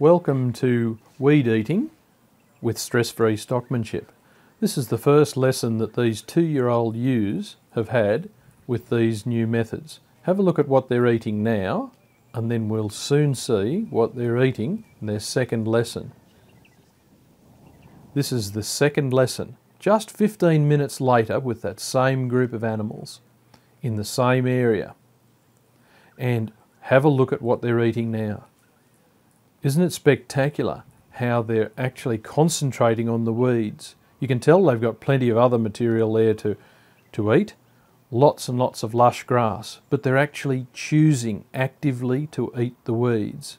Welcome to Weed Eating with Stress Free Stockmanship. This is the first lesson that these 2-year-old ewes have had with these new methods. Have a look at what they're eating now, and then we'll soon see what they're eating in their second lesson. This is the second lesson, just 15 minutes later with that same group of animals in the same area. And have a look at what they're eating now. Isn't it spectacular how they're actually concentrating on the weeds? You can tell they've got plenty of other material there to eat, lots and lots of lush grass, but they're actually choosing actively to eat the weeds.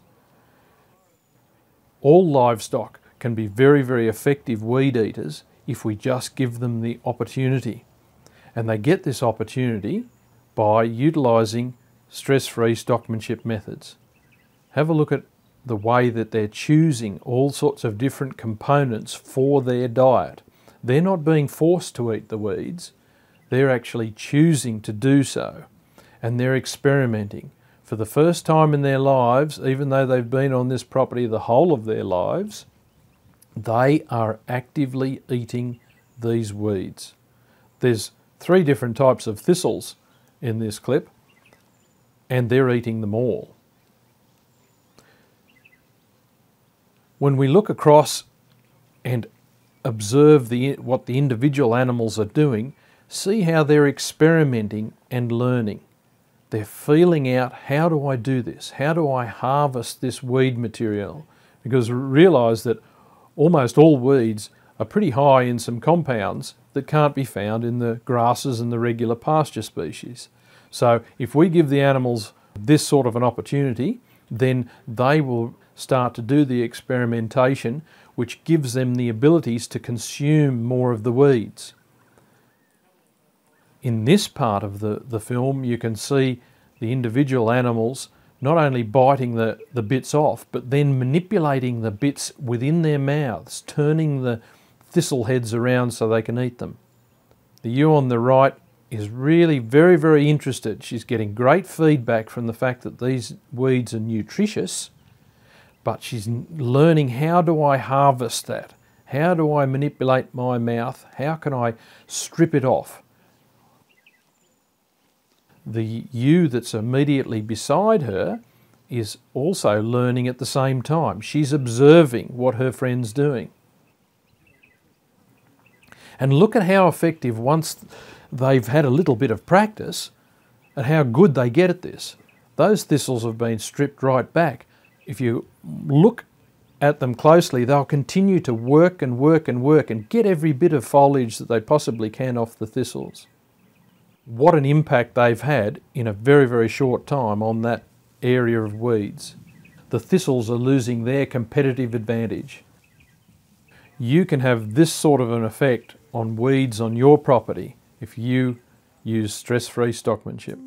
All livestock can be very, very effective weed eaters if we just give them the opportunity. And they get this opportunity by utilising stress-free stockmanship methods. Have a look at the way that they're choosing all sorts of different components for their diet. They're not being forced to eat the weeds, they're actually choosing to do so, and they're experimenting. For the first time in their lives, even though they've been on this property the whole of their lives, they are actively eating these weeds. There's 3 different types of thistles in this clip, and they're eating them all. When we look across and observe what the individual animals are doing, see how they're experimenting and learning. They're feeling out, how do I do this? How do I harvest this weed material? Because realise that almost all weeds are pretty high in some compounds that can't be found in the grasses and the regular pasture species. So if we give the animals this sort of an opportunity, then they will start to do the experimentation, which gives them the abilities to consume more of the weeds. In this part of the film, you can see the individual animals not only biting the bits off, but then manipulating the bits within their mouths, turning the thistle heads around so they can eat them. The ewe on the right is really very, very interested. She's getting great feedback from the fact that these weeds are nutritious, but she's learning, how do I harvest that? How do I manipulate my mouth? How can I strip it off? The ewe that's immediately beside her is also learning at the same time. She's observing what her friend's doing. And look at how effective, once they've had a little bit of practice, at how good they get at this. Those thistles have been stripped right back. If you look at them closely, they'll continue to work and work and work and get every bit of foliage that they possibly can off the thistles. What an impact they've had in a very, very short time on that area of weeds. The thistles are losing their competitive advantage. You can have this sort of an effect on weeds on your property if you use stress-free stockmanship.